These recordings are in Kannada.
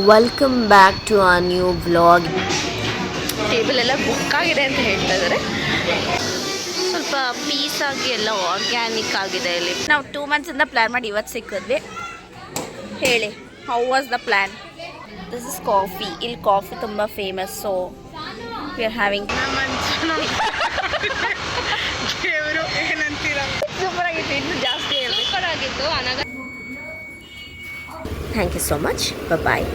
Welcome back to a new vlog. Table ಎಲ್ಲ ಬುಕ್ ಆಗಿದೆ ಅಂತ ಹೇಳ್ತಾ ಇದ್ದಾರೆ. ಸ್ವಲ್ಪ ಪೀಸ್ ಆಗಿ ಎಲ್ಲ ಆರ್ಗ್ಯಾನಿಕ್ ಆಗಿದೆ ಇಲ್ಲಿ. ನಾವು 2 ಮಂತ್ಸಿಂದ ಪ್ಲ್ಯಾನ್ ಮಾಡಿ ಇವತ್ತು ಸಿಕ್ಕಿದ್ವಿ. ಹೇಳಿ, how was the plan? This is coffee. ಇಲ್ಲಿ ಕಾಫಿ ತುಂಬ famous. So we are having. Super ಆಗಿತ್ತು. ಇನ್ನೂ ಜಾಸ್ತಿ ಸೂಪರ್ ಆಗಿತ್ತು. Thank you so much. Bye.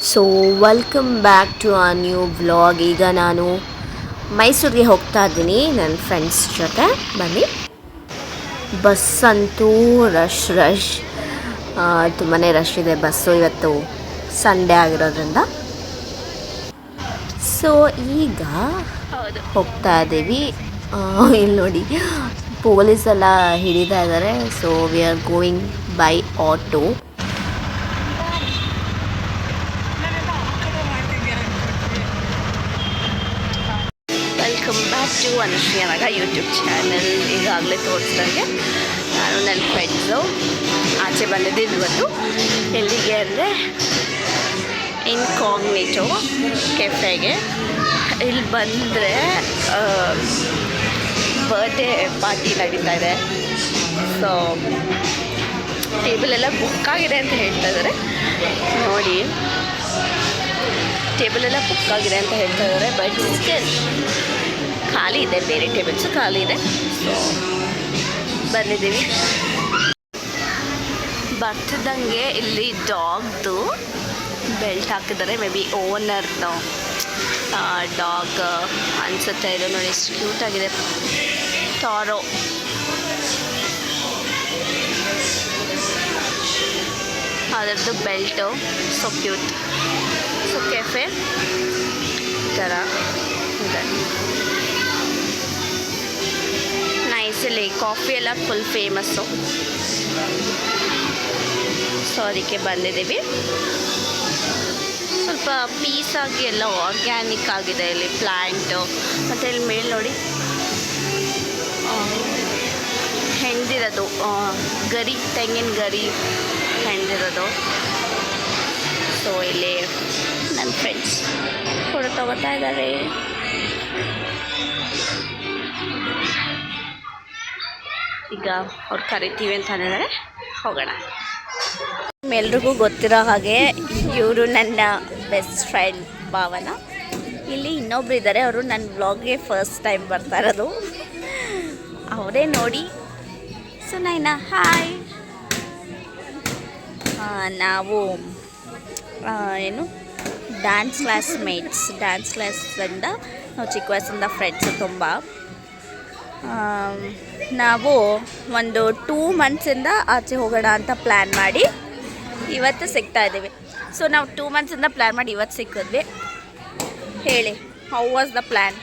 So welcome back to a new vlog. ಈಗ ನಾನು ಮೈಸೂರಿಗೆ ಹೋಗ್ತಾ ಇದ್ದೀನಿ ನನ್ನ ಫ್ರೆಂಡ್ಸ್ ಜೊತೆ. ಬನ್ನಿ. ಬಸ್ ಅಂತೂ ರಶ್ ತುಂಬಾ ರಶ್ ಇದೆ ಬಸ್ಸು, ಇವತ್ತು ಸಂಡೇ ಆಗಿರೋದ್ರಿಂದ. ಸೊ ಈಗ ಹೋಗ್ತಾ ಇದ್ದೀವಿ. ಇಲ್ಲಿ ನೋಡಿ, ಪೊಲೀಸೆಲ್ಲ ಹಿಡಿತಾ ಇದ್ದಾರೆ. So we are going by auto. Welcome back to Anushree Naga YouTube channel. ಈಗಾಗಲೇ ತೋರಿಸ್ದಂಗೆ ನಾನು ನನ್ನ ಫ್ರೆಂಡ್ಸು ಆಚೆ ಬಂದಿದ್ದೀವಿ ಇವತ್ತು. ಎಲ್ಲಿಗೆ ಅಂದರೆ ಇನ್ಕಾಗ್ನಿಟೋ ಕೆಫೆಗೆ. ಇಲ್ಲಿ ಬಂದರೆ ಬರ್ಡೇ ಪಾರ್ಟಿ ನಡೀತಾ ಇದೆ. ಸೊ ಟೇಬಲ್ ಎಲ್ಲ ಬುಕ್ ಆಗಿದೆ ಅಂತ ಹೇಳ್ತಾ ಇದ್ದಾರೆ. ನೋಡಿ, ಟೇಬಲ್ ಎಲ್ಲ ಬುಕ್ ಆಗಿದೆ ಅಂತ ಹೇಳ್ತಾ ಇದ್ದಾರೆ. ಬಟ್ ಸ್ಟಿಲ್ ಖಾಲಿ ಇದೆ, ಬೇರೆ ಟೇಬಲ್ಸು ಖಾಲಿ ಇದೆ. ಸೊ ಬಂದಿದ್ದೀವಿ. ಬರ್ತಿದ್ದಂಗೆ ಇಲ್ಲಿ ಡಾಗ್ದು ಬೆಲ್ಟ್ ಹಾಕಿದ್ದಾರೆ. ಮೇ ಬಿ ಓನರ್ದು ಡಾಗ್ ಅನಿಸುತ್ತೆ ಇದು. ನೋಡಿ ಎಷ್ಟು ಕ್ಯೂಟಾಗಿದೆ. ಟಾರೋ. ಅದರದ್ದು belt so cute. So cafe ಈ ಥರ ಇದೆ. ನೈಸ್. ಇಲ್ಲಿ ಕಾಫಿ ಎಲ್ಲ ಫುಲ್ ಫೇಮಸ್ಸು. ಸೊ ಅದಕ್ಕೆ ಬಂದಿದ್ದೀವಿ. ಸ್ವಲ್ಪ ಪೀಸಾಗಿ ಎಲ್ಲ ಆರ್ಗ್ಯಾನಿಕ್ ಆಗಿದೆ ಇಲ್ಲಿ ಪ್ಲ್ಯಾಂಟು. ಮತ್ತು ಇಲ್ಲಿ ಮೇಲೆ ನೋಡಿ ಹೆಣ್ದಿರೋದು ಗರಿ, ತೆಂಗಿನ ಗರಿ ಹೆಣ್ದಿರೋದು. ಸೊ ಇಲ್ಲಿ ನನ್ನ ಫ್ರೆಂಡ್ಸ್ ಫೋಟೋ ತಗೋತಾ ಇದ್ದಾರೆ. ಈಗ ಅವ್ರು ಕರಿತೀವಿ ಅಂತ ಅಂದಿದ್ದಾರೆ, ಹೋಗೋಣ. ಎಲ್ರಿಗೂ ಗೊತ್ತಿರೋ ಹಾಗೆ ಇವರು ನನ್ನ ಬೆಸ್ಟ್ ಫ್ರೆಂಡ್ ಭಾವನ. ಇಲ್ಲಿ ಇನ್ನೊಬ್ರು ಇದ್ದಾರೆ, ಅವರು ನನ್ನ ವ್ಲಾಗ್ಗೆ ಫಸ್ಟ್ ಟೈಮ್ ಬರ್ತಾ ಇರೋದು. ಅವರೇ ನೋಡಿ. So Naina, hi. ನಾವು ಏನು ಡ್ಯಾನ್ಸ್ ಕ್ಲಾಸ್ಮೇಟ್ಸ್. ಡ್ಯಾನ್ಸ್ ಕ್ಲಾಸಿಂದ ನಾವು ಚಿಕ್ಕ ವಯಸ್ಸಿಂದ ಫ್ರೆಂಡ್ಸು ತುಂಬ. ನಾವು ಒಂದು 2 ಮಂತ್ಸಿಂದ ಆಚೆ ಹೋಗೋಣ ಅಂತ ಪ್ಲ್ಯಾನ್ ಮಾಡಿ ಇವತ್ತು ಸಿಗ್ತಾ ಇದ್ದೀವಿ. ಸೊ ನಾವು 2 ಮಂತ್ಸಿಂದ ಪ್ಲ್ಯಾನ್ ಮಾಡಿ ಇವತ್ತು ಸಿಕ್ಕಿದ್ವಿ. ಹೇಳಿ, ಹೌ ವಾಸ್ ದ ಪ್ಲ್ಯಾನ್?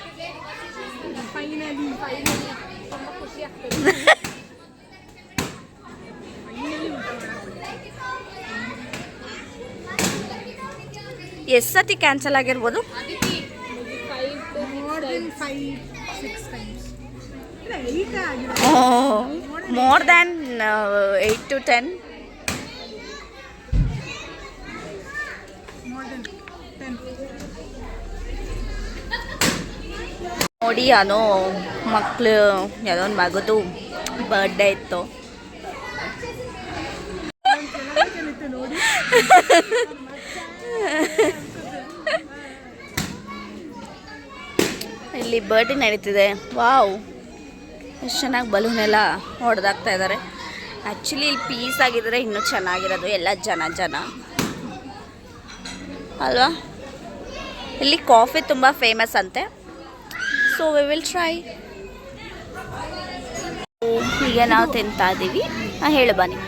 ಎಷ್ಟು ಸತಿ ಕ್ಯಾನ್ಸಲ್ ಆಗಿರ್ಬೋದು? More than 8 to 10. ನೋಡಿ, ಅದು ಮಕ್ಕಳು ಯಾವುದೋ ಒಂದು ಮಗದು ಬರ್ಡೇ ಇತ್ತು. ಇಲ್ಲಿ ಬರ್ಡೇ ನಡೀತಿದೆ. ವಾವ್, ಎಷ್ಟು ಚೆನ್ನಾಗಿ ಬಲೂನ್ ಎಲ್ಲ ಹೊಡೆದಾಗ್ತಾ ಇದ್ದಾರೆ. ಆ್ಯಕ್ಚುಲಿ ಇಲ್ಲಿ ಪೀಸ್ ಆಗಿದ್ರೆ ಇನ್ನೂ ಚೆನ್ನಾಗಿರೋದು. ಎಲ್ಲ ಜನ ಅಲ್ವಾ? ಇಲ್ಲಿ ಕಾಫಿ ತುಂಬ ಫೇಮಸ್ ಅಂತೆ. So we will try. ಈಗ ನಾವು ತಿಂತಾ ಇದ್ದೀವಿ. ಹೇಳು ಬನ್ನಿ.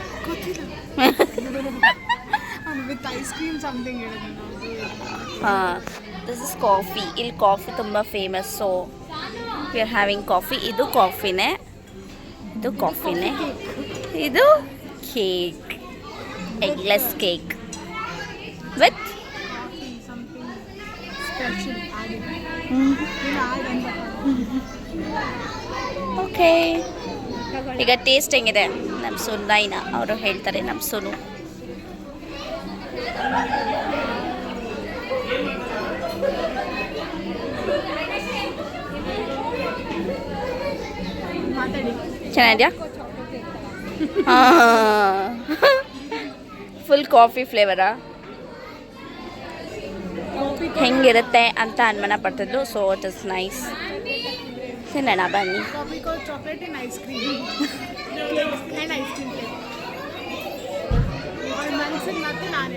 ಹಾಂ, ದಿಸ್ ಇಸ್ ಕಾಫಿ. ಇಲ್ಲಿ ಕಾಫಿ ತುಂಬ famous. So we are having coffee. ಇದು ಕಾಫಿನೇ. ಇದು cake, eggless cake. With something special added. We'll add and okay. ಈಗ ಟೇಸ್ಟ್ ಹೆಂಗಿದೆ ನಮ್ಮ ಸುನೈನ ಅವರು ಹೇಳ್ತಾರೆ. ನಮ್ಮ ಸೋನು ಚೆನ್ನಾಗಿದೆಯಾ? ಫುಲ್ ಕಾಫಿ ಫ್ಲೇವರಾ? ಹೆಂಗಿರುತ್ತೆ ಅಂತ ಅನುಮಾನ ಪಡ್ತಿದ್ದು. So it is nice. ತಿನ್ನೋಣ ಬನ್ನಿ. coffee ko chocolate and ice cream. And ice cream flavor. और मनसन ಮತ್ತೆ ನಾನು.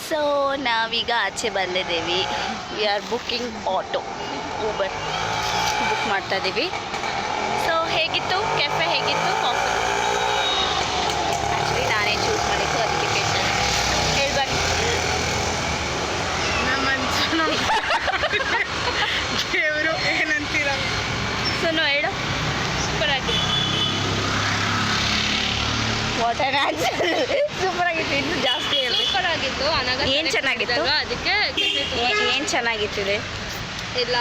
ಸೊ ನಾವೀಗ ಆಚೆ ಬಂದಿದ್ದೀವಿ. We are booking auto, Uber book ಮಾಡ್ತಾ ಇದ್ದೀವಿ. ಸೊ ಹೇಗಿತ್ತು ಕೆಫೆ? ಹೇಗಿತ್ತು ಕಾಫಿ? ಆ್ಯಕ್ಚುಲಿ ನಾನೇ ಚೂಸ್ ಮಾಡಿದ್ದು, ಅದಕ್ಕೆ ಕೇಳ್ತೇನೆ. ಹೇಳ್ಬನ್ನಿ. ನಮ್ಮ ಮನ್ಸನು ದೇವರು ಏನಂತೀರ? ಸುನು ಹೇಳು. ಸೂಪರ್ ಆಗಿ. ವಾಟರ್ ಸೂಪರ್ ಆಗಿತ್ತು. ಇನ್ನು ಜಾಸ್ತಿ ಹೇಳಿ. ಸೂಪರ್ ಆಗಿತ್ತು. ಏನು ಚೆನ್ನಾಗಿತ್ತು? ಅದಕ್ಕೆ ಏನು ಚೆನ್ನಾಗಿತ್ತಿದೆ? ಇಲ್ಲ,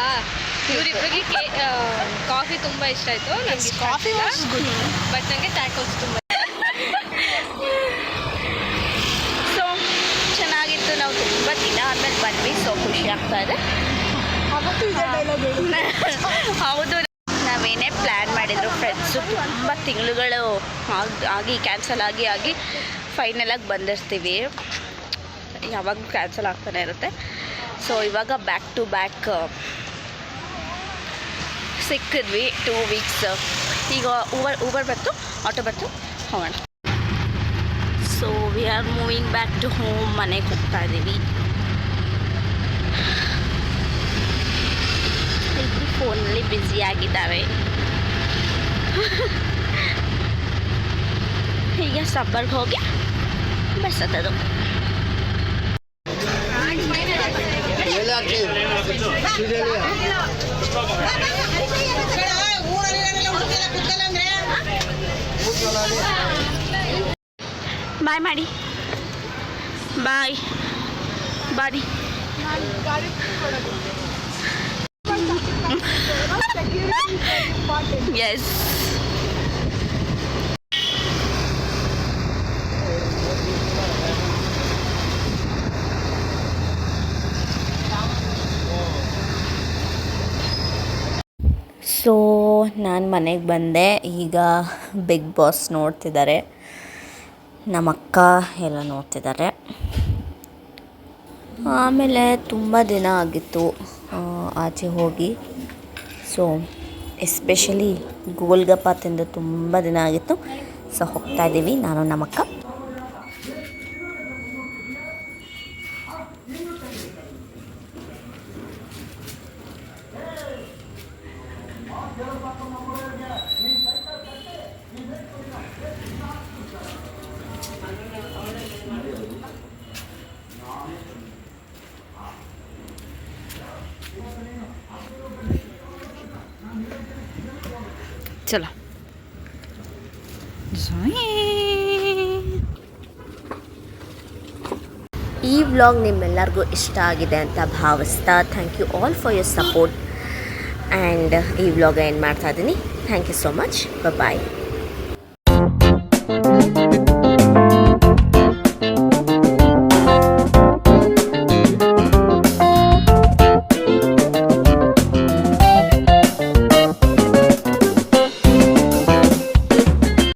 ಇವರಿಬ್ಬರಿಗೆ ಕಾಫಿ ತುಂಬ ಇಷ್ಟ ಆಯಿತು. ನನಗೆ ಕಾಫಿ ಬಟ್ ನನಗೆ ಟ್ಯಾಕೋಸ್ ತುಂಬ. ಸೊ ಚೆನ್ನಾಗಿತ್ತು. ನಾವು ತುಂಬ ದಿನ ಆದಮೇಲೆ ಬಂದ್ವಿ. ಸೊ ಖುಷಿ ಆಗ್ತಾ ಇದೆ. ಅವತ್ತು ಇದೆ ಡೈಲಾಗ್ ಹೇಳಿ. ಹೌದು, ನಾವೇನೇ ಪ್ಲ್ಯಾನ್ ಮಾಡಿದ್ರು ಫ್ರೆಂಡ್ಸು ತುಂಬ ತಿಂಗಳುಗಳು ಆಗಿ ಕ್ಯಾನ್ಸಲ್ ಆಗಿ ಫೈನಲಾಗಿ ಬಂದಿರ್ತೀವಿ. ಯಾವಾಗ ಕ್ಯಾನ್ಸಲ್ ಆಗ್ತಾನೆ ಇರುತ್ತೆ. ಸೊ ಇವಾಗ ಬ್ಯಾಕ್ ಟು ಬ್ಯಾಕ್ ಸಿಕ್ಕಿದ್ವಿ 2 ವೀಕ್ಸ್. ಈಗ ಊಬರ್ ಬಂತು, ಆಟೋ ಬಂತು, ಹೋಗೋಣ. So we are moving back to home. ಮನೆಗೆ ಹೋಗ್ತಾ ಇದ್ದೀವಿ. ಫೋನಲ್ಲಿ ಬ್ಯುಸಿ ಆಗಿದ್ದಾರೆ. ಈಗ ಸಬ್ಬರ್ಗೆ ಹೋಗಿ ಬಸ್ ಹತ್ತದು. ಬಾಯ್ ಮಾಡಿ. ಬಾಯ್ ಬಾಡಿ. Yes. ಸೊ ನಾನು ಮನೆಗೆ ಬಂದೆ. ಈಗ ಬಿಗ್ ಬಾಸ್ ನೋಡ್ತಿದ್ದಾರೆ. ನಮ್ಮ ಅಕ್ಕ ಎಲ್ಲ ನೋಡ್ತಿದ್ದಾರೆ. ಆಮೇಲೆ ತುಂಬ ದಿನ ಆಗಿತ್ತು ಆಚೆ ಹೋಗಿ. ಸೊ ಎಸ್ಪೆಷಲಿ ಗೋಲ್ಗಪ್ಪ ತಿಂದು ತುಂಬ ದಿನ ಆಗಿತ್ತು. ಸೊ ಹೋಗ್ತಾ ಇದ್ದೀವಿ ನಾನು ನಮ್ಮಕ್ಕ. ಚಲೋ. ಈ ವ್ಲಾಗ್ ನಿಮ್ಮೆಲ್ಲರಿಗೂ ಇಷ್ಟ ಆಗಿದೆ ಅಂತ ಭಾವಿಸ್ತಾ thank you all for your support. And ಈ ವ್ಲಾಗ್ ಏನು ಮಾಡ್ತಾ ಇದ್ದೀನಿ. Thank you so much. Bye.